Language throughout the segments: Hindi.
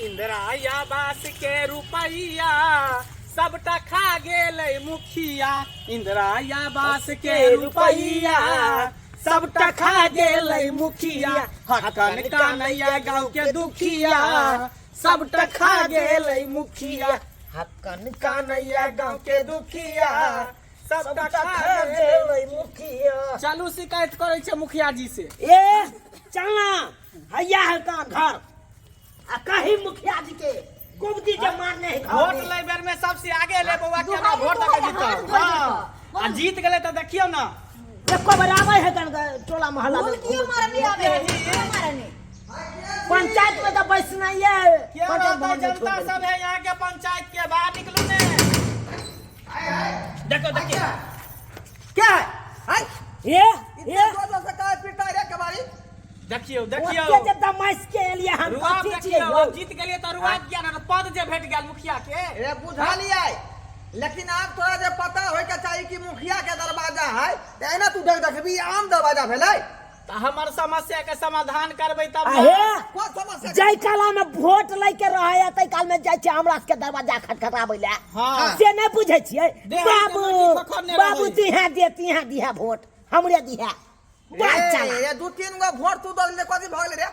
इंदिरा बास के रुपैया सबटा खा गेलै मुखिया। इंदिरा बास के रुपैया सबटा खा गेलै मुखिया। हकन कानैया गाँव के दुखिया सबटा खा गेलै मुखिया। हकन कानैया गाँव के दुखिया सबटा खा गेलै मुखिया। चलू शिकायत करे छे मुखिया जी से। ए चलना हैया है का घर आ कहीं मुखिया जी के गुमती के मारने है वोट ले बेर में सबसे आगे ले बउआ के ना वोट लगे जीतो। हां आ जीत गेले त देखियो ना एको बराबर है कन टोला मोहल्ला में क्यों मारने आवे मारने पंचायत में तो बैस नहीं है। जनता सब है यहाँ के पंचायत के बाहर निकलू ने। देखो देखिए क्या है ये से का पिटा रे कबारी देखियो देखियो के जब दमाइश के लिए हम रुआब कथी देखियो छिए जीत गेलिए त रुआब किया ना पद जे भेट गेल मुखिया के। रे बुझा लिया लेकिन आप तोरा जे पता होय के चाहिए कि मुखिया के दरवाजा है त एना तू देख देखबी आम दरवाजा भेलै त हमर समस्या के समाधान करबै तब आहे कोन समस्या जय काला में वोट लै के रहे तै काल में जाय छै हमरा के दरवाजा खटखटाबै ले। हां से नहीं बुझै छियै देहात के बाबू मट्टी खखर नहीं बाबू रहै। दिहा देती है दिहा वोट हमरे दिहा बात चला ये दू तीन गो वोट तू दल ले कथि भ गेलै रे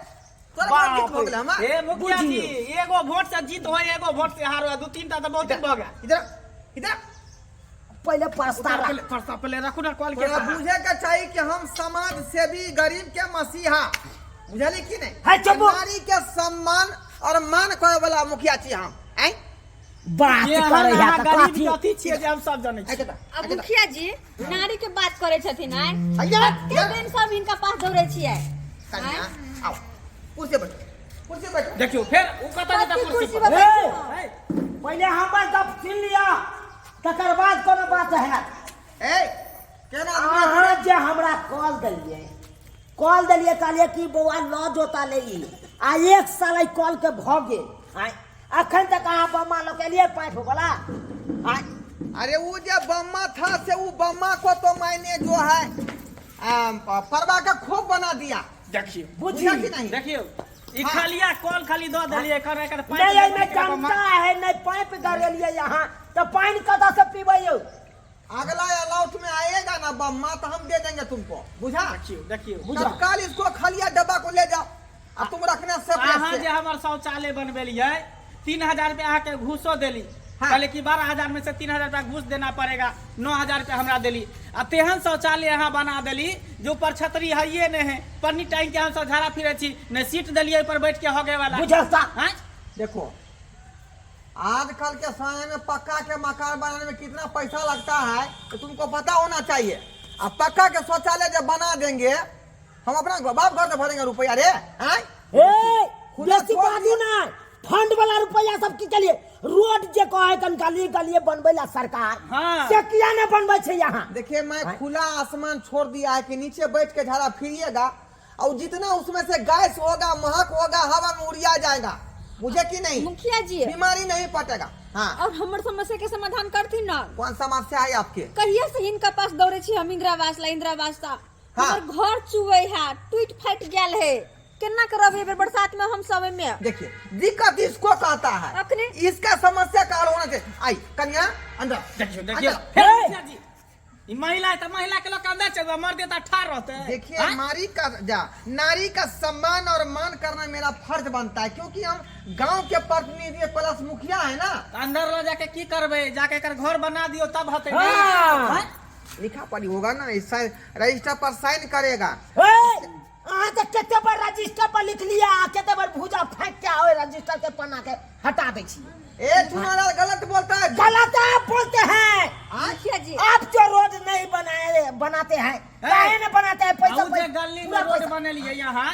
तोरा वोट जीत भ गेलै हम ए मुखिया जी एगो वोट से जीत होय एगो वोट से हार होय दू तीन ता त बहुत भ गया। इधर इधर पहले प्रस्ताव पहले रखू ना कॉल के तोरा बुझे के चाहिए कि हम समाज सेवी गरीब के मसीहा बुझली कि नहीं है चुप। नारी के सम्मान और मान करे वाला मुखिया छी हम हैं बात ये करे हम है त गरीब कथी कथी छियै जे हम सब जानै छी। अब मुखिया जी नारी के बात करे छथिन आय अय्या के दिन सब इनका पास दौड़े छियै कन्या आओ कुर्सी बैठ देखियो फिर उ कतऽ जेता कुर्सी कुर्सी पर। पर ए, पहले हमर गप सुन लिया तकर बाद कोनो बात है। ए केना अहाँ जे हमरा कॉल देलिए कहलिए कि बौआ ल जोता ले आ एक साल कॉल के भ गेल आय अखन तक अहाँ बम्मा लो के लिए पाइप वाला आय अरे वो जो बम्मा था से वो बम्मा को तो मैंने जो है परवा का खोप बना दिया देखियो बुझिया कि नहीं देखियो ई खालिया कॉल खाली दो देलिए एकर नहीं में क्षमता है नहीं पाइप गरेलिए यहाँ तो पानी कदा से पीबे यौ अगला अलाउट में आएगा ना बम्मा तो हम दे देंगे तुमको बुझा देखियो तत्काल इसको खालिया डब्बा को ले जाओ अब तुम रखना अहाँ सब जे हमर शौचालय बनबेलिए 3000 रुपया अहाँ के घूसो देली हाँ। कहले कि 12000 में से 3000 रुपया घूस देना पड़ेगा 9000 रुपया हमरा देली आ तेहन शौचालय यहाँ बना देली जो ऊपर छतरी है नहीं है पन्नी टाइम के हम सब झाड़ा फिरे छी न सीट देलिए पर बैठ के होगे वाला बुझलता हैं। देखो आजकल के समय में पक्का के मकान बनाने में कितना पैसा लगता है तो तुमको पता होना चाहिए। अब पक्का के शौचालय जब बना देंगे हम अपना बाप घर से भरेंगे रुपया रे हैं ए बेसी बाजू ना फंड वाला रुपया सब की चलिए रोड जे कहे कन गली गली बनबेला सरकार हाँ। से किया न बनबे छै यहाँ। देखिए मैं खुला आसमान छोड़ दिया है कि नीचे बैठ के झाड़ा फिरिएगा और जितना उसमें से गैस होगा महक होगा हवा में उड़िया जाएगा मुझे कि नहीं मुखिया जी बीमारी नहीं पटेगा। हाँ और हमर समस्या के समाधान करती ना कौन समस्या है आपके कहिया से इनका पास दौड़े छी हम इंदिरावास ला इंदिरावास ता हाँ। हमर घर चुवे है टूट फट गेल है केना करब एबर बरसात में हम सब में। देखिए दिक्कत इसको कहता है अखने? इसका समस्या का हल होना चाहिए। आई कन्या अंदर देखियो देखियो अंदर। फिर मुखिया जी ई महिला है तो महिला के लोग अंदर चल मर देता ठार रहते हैं। देखिए हाँ? नारी का सम्मान और मान करना मेरा फर्ज बनता है क्योंकि हम गांव के प्रतिनिधि प्लस मुखिया है ना। अंदर लो जाके की करबे जाके एकर घर बना दियो तब होते हाँ। लिखा पढ़ी होगा ना रजिस्टर पर साइन करेगा। अहाँ तो केते बार रजिस्टर पर लिख लिया केते बार भूजा फेंक के आओ रजिस्टर के पन्ना के हटा दे छी। ए तुम्हारा गलत बोलता है गलत आप बोलते हैं। मुखिया जी आप जो रोड नहीं बनाते हैं काहे न बनाते हैं पैसा जे गली में रोड बनेलिए यहाँ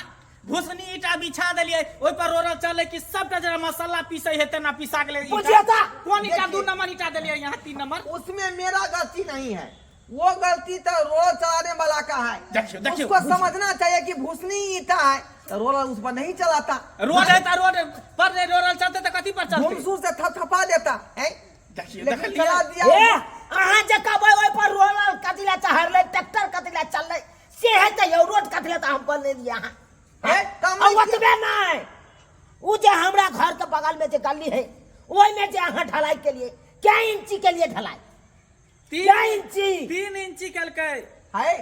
भूसनी ईटा बिछा देलिए ओइ पर रोड चले कि सबटा जरा मसाला पीसे हेते ना पिसा गेले बुझिए ता कौन ईटा देखिए। 2 नंबर ईटा देलिए यहाँ 3 नंबर। उसमें मेरा गलती नहीं है वो गलती तो रोड चलाने वाला का है। देखियो देखियो उसको समझना चाहिए कि भूसनी ईटा है तो रोलर उस पर नहीं चलाता रोड है तो रोड पर नहीं रोड चलते तो कथी पर चलते। घुमसू से थपथपा देता है देखियो लेकिन देखलिए चला दिया ए अहाँ जे कहबै ओइ पर रोलर कतिला चढ़ले ट्रैक्टर कतिला चलले से है त यो रोड कतिला त हम बोल ले यहाँ है काम और नहीं किया। ओतबे नहीं उ जे हमरा घर के बगल में जे गली है ओई में जे अहाँ ढलाई के लिए क्या इंची के लिए ढलाई? क्या इंची? 3 इंची कलकै है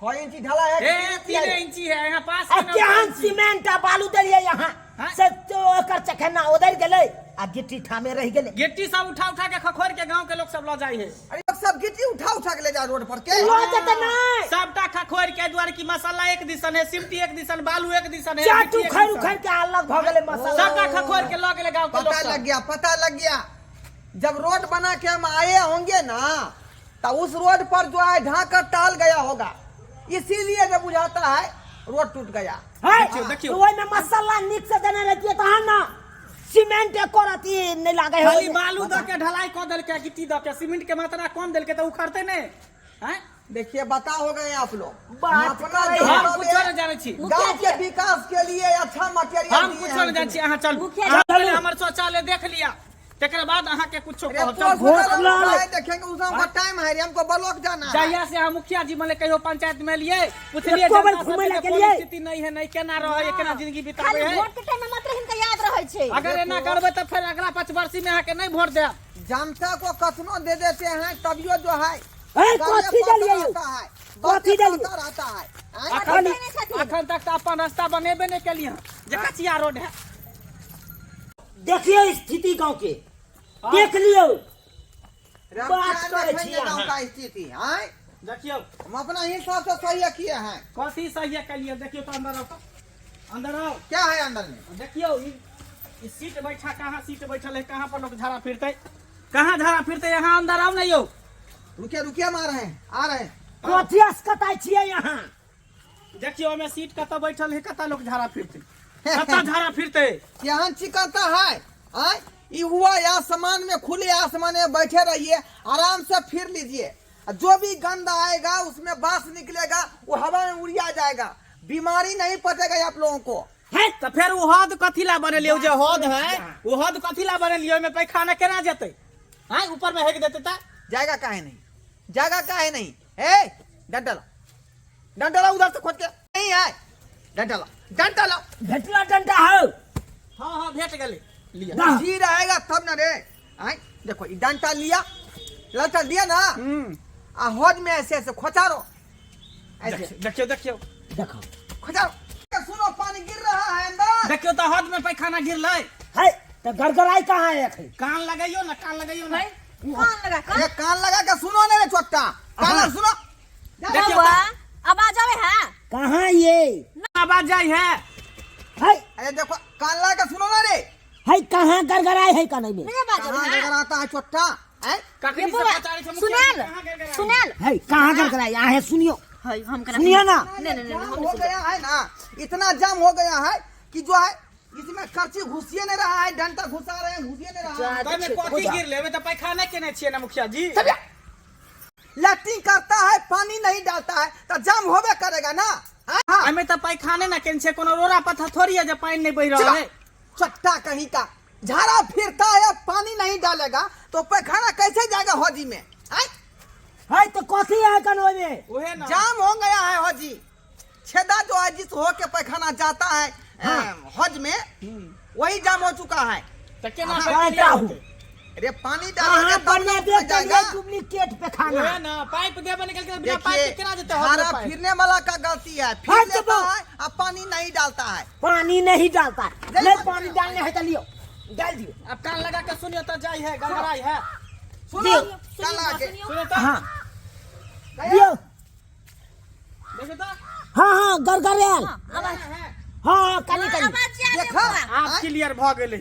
6 इंची ढला है ए 3 इंची है यहाँ पास आ क्या सीमेंट आ बालू देलिए यहाँ हाँ? से तो ओकर चखना उधर गेले आ गिट्टी ठामे रह गेले। गिट्टी सब उठा उठा के खखोर के गांव के लोग सब लो जाई है। अरे लोग सब गिट्टी उठा उठा के ले जा रोड पर के लो जते नहीं सबटा खखोर के द्वार की मसाला एक दिसन है, सिमटी एक दिसन, बालू एक दिसन है, चाटू गिट्टी एक खैर दिसन। खैर के अलग भ गेले मसाला सबटा खखोर के लो गेले गांव के लोग पता सब। लग गया, पता लग गया। जब रोड बना के हम आए होंगे ना तो उस रोड पर जो है ढाकर टाल गया होगा, इसीलिए जब बुझाता है रोड टूट गया। है देखियो, देखियो। तो ओई में मसाला निक से देने रहती तो ना सीमेंट एक रती नहीं लागे खाली हो। बालू द के ढलाई क देल के, गिट्टी द के, सीमेंट के मात्रा कम देल के तो उखड़ते ने हैं। देखिए बता हो गए आप लोग, बात हम अपना करे जो हैं। हम है, कुछ नहीं जाने छी, गांव के विकास के लिए अच्छा मटेरियल हम कुछ नहीं जाने छी। अहाँ चल मुखिया अहाँ जी, पहले चलू। हमर शौचालय देख लिया, तेकर बाद अहाँ के कुछो कहो। रिपोर्ट चल वोट वगैरह ला ले। उठाए देखेंगे, उस हमको टाइम है, हमको ब्लॉक जाना है। जहिया से हम मुखिया जी मले कहियो पंचायत में लिए पूछलिए एको बेर जनता घूमे से ला के गेलियै? कोन स्थिति नहीं है, नहीं केना रहे, केना जिंदगी बितावे खाली है। वोट के टाइम में मात्र हिनका याद रहे छे। अगर एना करबे तो फिर अगला 5 वर्षी में आके नहीं वोट दे। जनता को कथनो दे देते हैं तभियो जो है ए कथी देलिए यौ? कथी देलिए? रहता है हैं? अखन नहीं छथिन। अखन तक तो अपन रास्ता बनेबे नहीं के लिए जे कचिया रोड है। देखिए स्थिति गांव के देख लियो। हम बात क्या करे देखेंगे छी गाँव अहाँ। का स्थिति हैं? देखियो हम अपना हिसाब से सही किए हैं। कथी सही है के लिए। देखियो तो अंदर आओ, अंदर आओ। क्या है अंदर में? देखियो ई सीट बैठा, कहाँ सीट बैठल है, कहाँ पर लोग झाड़ा फिरते, कहाँ झाड़ा फिरते। यहाँ अंदर आओ ना यो। रुकिए रुकिए, हम आ रहे हैं, आ रहे हैं। कथी अस्कताई छिए यहाँ? देखियो ओमे सीट कत बैठल है, कत लोग झाड़ा फिरते, कत झाड़ा फिरते। यहाँ चिकनता है हैं? ये हुआ आसमान में, खुले आसमान में बैठे रहिए, आराम से फिर लीजिए। जो भी गंद आएगा उसमें बांस निकलेगा, वो हवा में उड़िया जाएगा, बीमारी नहीं पटेगा आप लोगों को। है तो फिर वो हद कथी ला बने लियो, जो हद है वो हद कथी ला बने लियो, में पैखाना केना जेते हैं, ऊपर में हेक देते ता। जाएगा काहे नहीं, जाएगा काहे नहीं? ए डंडा लाओ उधर से खोद के, नहीं है डंडा लाओ। भेटला डंडा हो हाँ हाँ भेट गले लिया। ना। जी रहेगा तब ना रे। हैं? देखो ये डंडा लिया, लटा लिया ना, आ होद में ऐसे ऐसे खोचारो, ऐसे देखियो देखियो देखो खोचारो। सुनो पानी गिर रहा है अंदर। देखियो तो हद में पैखाना गिरले। है तो गड़गड़ाई कहाँ है अखी? कान लगाइयो ना, कान लगाइयो ना। कान लगा कान। ये कान लगा के सुनो ना रे छोटा, कान हाँ। सुनो। देखियो बउआ आवाज आवे है? कहाँ ये? आवाज जाई है। है अरे देखो कान लगा के सुनो ना रे, है कहाँ गड़गड़ाई है कहीं में? नहीं आवाज कहाँ आवे नजर है? आता है छोटा हैं? ककरी ये से बउआ पचारी से मुखिया जी सुनेल कहाँ गिर गया? सुनेल है कहाँ गड़गड़ाई? यहाँ है सुनियो हाय हम करा सुनिए ना। नहीं नहीं नहीं जाम हम हो नहीं गया है ना, इतना जाम हो गया है कि जो है इसमें खर्ची घुसिए नहीं रहा है, डंडा घुसा रहे हैं, घुसिए नहीं रहा है। तो में कथी गिर ले, में तो पैखाना केने छिए ना मुखिया जी। लैट्रिन करता है, पानी नहीं डालता है तो जाम होबे करेगा ना। हाँ हमें तो पैखाने ना केन छे, कोनो रोरा पत्थर थोड़ी है जो पानी नहीं बह रहा है। चट्टा कहीं का झाड़ा फिरता है, पानी नहीं डालेगा तो पैखाना कैसे जाएगा होजी में? हैं? है तो कथी है कनोई में? ओहे ना जाम हो गया है होजी, छेदा जो है जिस हो के पैखाना जाता है हज में, वही जाम हो चुका है। तो केना हाँ, पैखाना क्या होते? अरे पानी कहाँ डालेंगे तब बनने ना दे उसमें जाएगा। डुप्लीकेट पे खाना ओहे ना पाइप देबे निकल के बिना पाइप देखिए के केना देते धारा हो? फिरने वाला का गलती है, फिर हाँ, लेता चुप। है अब पानी नहीं डालता है। पानी नहीं डालता है। नहीं नहीं डालता पानी है। डालने है तो लियो डाल दियो। अब कान लगा के सुनियो तो जाई है, गड़गड़ाई है। सुनो जी। कल आके सुनियो तो हाँ दियो। देखो तो हाँ हाँ गड़गड़ेल। आवाज हाँ कनी कनी आवाज आ देखा आप क्लियर भ गेले।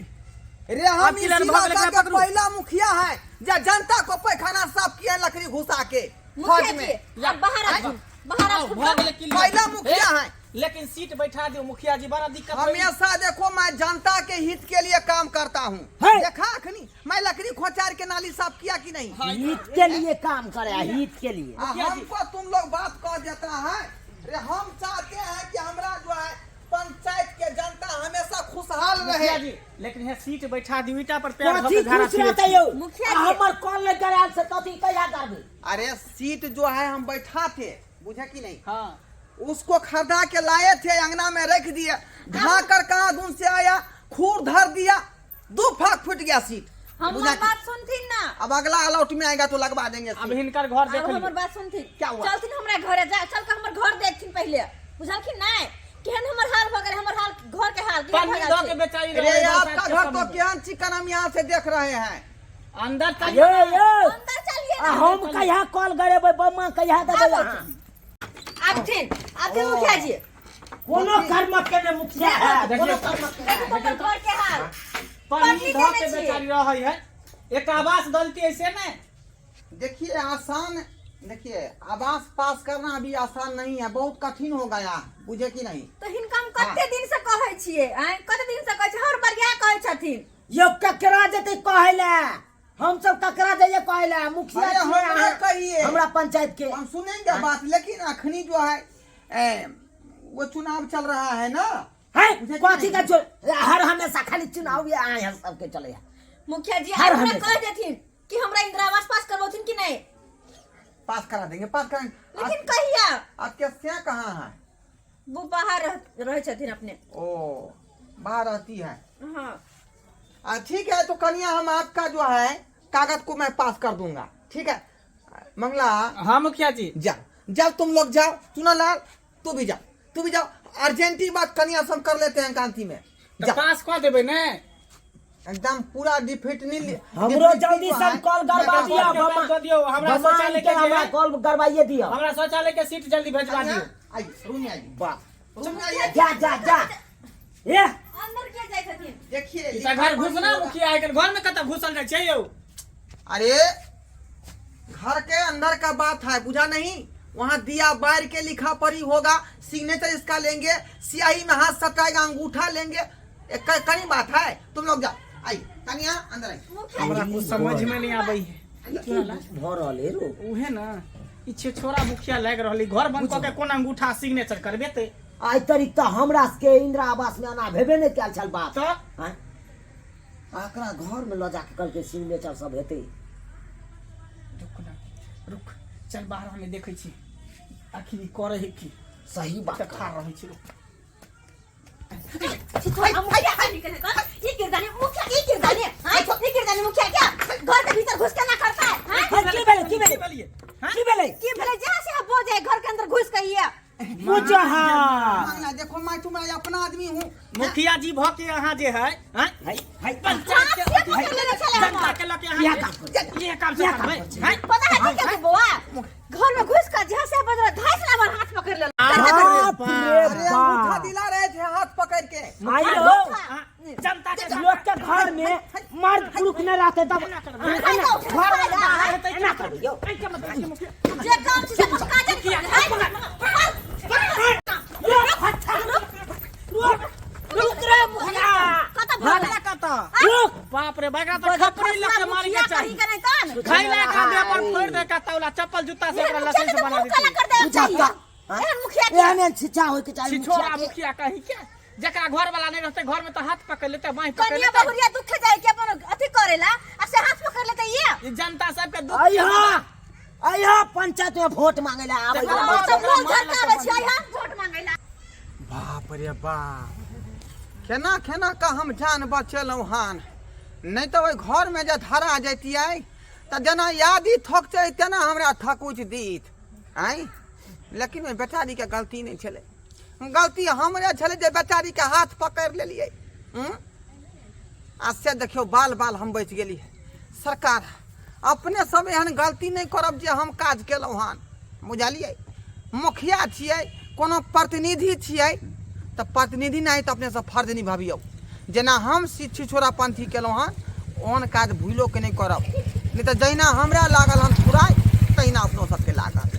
अरे हम अब इस किलर भाग इलाका लेके के पकड़ू। पहला मुखिया है जो जनता को पैखाना साफ किया लकड़ी घुसा के मुखिया फौज जी में। अब बाहर आ जाओ बाहर आ आओ, भ गेले क्लियर। पहला मुखिया है। लेकिन सीट बैठा दियो मुखिया जी, बड़ा दिक्कत होई। हमेशा देखो मैं जनता के हित के लिए काम करता हूँ। है। देखा अखनी मैं लकड़ी खोचार के नाली साफ किया कि नहीं? हित के लिए काम करे हित के लिए। हमको तुम लोग बात कह देता है। अरे हम चाहते हैं कि हमरा जो है पंचायत के जनता हमेशा खुशहाल मुखिया रहे। जी, लेकिन है सीट बैठा दी ईटा पर पैर धो कथी के झाड़ा खुश रहते फिरे। हो? मुखिया जी। हमर कॉल नहीं कराल से कथी कहिया करबे? अरे सीट जो है हम बैठा थे, बुझे कि नहीं, हाँ उसको खरीदा के लाए थे, अंगना में रख दिए, ढाकर कहाँ धुन से आया, खूर धर दिया, 2 फाक फूट गया सीट। हमार बुझा बात सुनथिन ना। अब अगला अलॉट में आएगा तो लगवा देंगे अब सीट। हिनकर घर देख अब ली। हमर बात सुनथिन। क्या हुआ? चलथिन हमरा घरे जा, चल के हमर घर देखथिन पहले। बुझलखिन नहीं? केहन हमर हाल भगरे, हमर हाल घर के हाल केहन पानी भगल धो के छै। बेचारी अरे रहे आपका बरसात के घर तो समय में। क्या चिकन हम यहाँ से देख रहे हैं। अंदर चल ये अंदर चलिए आ ना। हम कहिया कॉल करे बम्मा कहिया देबै अहाँ आबथिन मुखिया जी। कोनो कर्म के ने मुखिया है देखिए, कोनो कर्म के देखो हमर घर के हाल। पानी पानी धो के देने छियै। बेचारी रहे है। एक आवास दलती ऐसे ने। देखिए आसान, देखिए आवास पास करना अभी आसान नहीं है, बहुत कठिन हो गया, बुझे कि नहीं। तो हिनका हम कते दिन से कहै छियै, कते दिन से कहै छै, हर बार इएह कहै छथिन। यो ककरा जेतै कहैले हम सब ककरा जाइए कहैले मुखिया अरे छियै हमरा अहाँ, कहिए। हमरा पंचायत के हम सुनेंगे बात, लेकिन अखनी जो है वो चुनाव चल रहा है ना। है मुझे कथी नहीं। का हर हमेशा खाली चुनाव ये आए हैं सबके चले हैं मुखिया जी हर हमरा हमेशा। कह देथिन कि हमरा इंदिरा आवास पास करबोथिन कि नहीं, पास करा देंगे, पास कराएंगे। लेकिन कहिया आपके क्या कहाँ है? वो बाहर रहे छथिन अपने। ओ बाहर रहती है। हाँ ठीक है, तो कन्या हम आपका जो है कागज को मैं पास कर दूंगा, ठीक है। मंगला हाँ मुखिया जी। जाओ तुम लोग जाओ, चुनालाल तू भी जाओ, अर्जेंटी बात कन्या से हम कर लेते हैं कांति में। तो जाओ, पास कह देबै ने। एकदम पूरा डिफिट नहीं। हमरो जल्दी सब कॉल करवा दिया कॉल बम्मा कर दियो, हमरा बम्मा शौचालय के के हमरा जे है, कॉल करवाइए दियो हमरा शौचालय के सीट जल्दी भेजवा दियो। आई रूम में आइए, वाह रूम में आइए। जा ए अंदर के जाय छथिन। देखिए ई त घर घुसना मुखिया है, घर में कत घुसल जाय छै यौ। अरे घर के अंदर का बात है, बुझा नहीं। वहाँ दिया बाहर के लिखा पढ़ी होगा, सिग्नेचर इसका लेंगे, स्याही में हाथ सटाएगा, अंगूठा लेंगे, एक कड़ी बात है। तुम लोग जाओ, आई कन्या अंदर आई। मुखिया हमरा कुछ समझ में नहीं आबै है। भर रहले रो उहे ना ई छोरा मुखिया लाग रहली, घर बंद क के कोन अंगूठा सिग्नेचर करबेते। आई तरीक तो हमरा के इंदिरा आवास में आना भेबे नहीं कैल छल बात तो हैं? आकरा घर में ल जाके कल के सिग्नेचर सब हेतै रुक ना, रुक चल बाहर हमें देखै छी आखिर ई करे है की। सही बात त खा रहै छी। मुखिया का निकल कर ये गिरदानी मुखिया ये गिरदानी ये गिरदानी मुखिया क्या घर के भीतर घुस के ना करता है है, की भेलै की भेलै कि भले जहां से आप बोल जाए घर के अंदर घुस के ये पूछो हाँ मंगला देखो, मैं तुम्हारा अपना आदमी हूँ। मुखिया जी भ के यहाँ जे है है पंचायत के हाथ से पकड़ लेने चले हम। जनता के लके यह यहाँ काम कर। ये काम से यह काम करबै कर। हैं? पता है क्या तू बुआ घर में घुस कर जहां से आप बोल रहे धाइस लावर हाथ पकड़ ले बाप रे अरे अंगूठा बाप दिला रहे थे हाथ पकड़ के। आइयो हाँ, जनता के लोग के घर में मर्द पुरुष न रहते तब घर में एना करियो जे काम से सब काज रुक रे मुखिया कत भागला कत रुक बाप रे बागरा तो खपरी लके मारी के कहीं चाहिए। का नहीं कान खैला का दे पर फोड़ दे का तौला चप्पल जूता से एकरा लाइसेंस बना देती। कर दे चाहिए मुखिया के एहने छिछा होय के चाहिए छिछोरा मुखिया के। मुखिया कहीं के जकरा घर वाला नहीं रहते घर में तो हाथ पकड़ लेते बाह पकड़ कन्या लेते। बहुरिया दुख जाए के अपन अथी करेला आ से हाथ पकड़ लेते ये ई जनता सबके दुख अइहा पंचायत में वोट मांगे ला आबै देखो, ला। सब लोग झटकावे छै यहाँ वोट मांगैला बाप रे बाप, केना केना का हम जान बचेलहुँ हान। नहीं तो ओहि घर में जे धरा जैतियै तो जना यादी थक छै तेना हमरा थकुच दीत आई। लेकिन ओहि बेचारी के गलती नहीं छलै, गलती हमरे छलै जे बेचारी के हाथ पकड़ लेलियै। आ से देखियो बाल बाल हम बच गेली। सरकार अपने सब एहन गलती नहीं करब जे हम काज केलहुँ हन, बुझलियै। मुखिया छियै, कोनो प्रतिनिधि छियै तो प्रतिनिधि नहीं तो अपने सब फर्ज निभाबियौ। जेना हम छिछोरा पंथी केलहुँ हन ओहन काज भूलो के नहीं करब, नहीं तो जहिना हमरा लागल हन फुराय तहिना अपनो सबके लागल।